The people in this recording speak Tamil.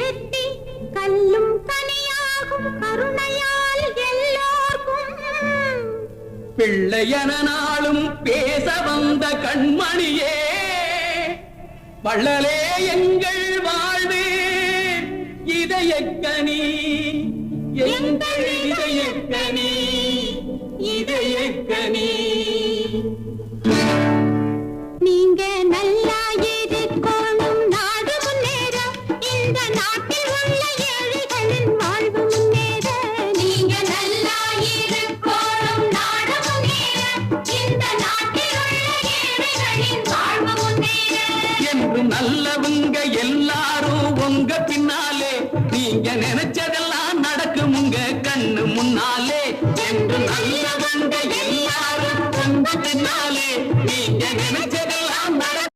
திருத்தி கல்லும் கனியாகும் கருணையால் எல்லோர்க்கும் பிள்ளையன நாளும் பேச வந்த கண்மணியே வள்ளலே எங்கள் வாழ்வு இதயக்கனி எங்கள் இதயக்கனி இதயக்கனி நீங்க நல்லா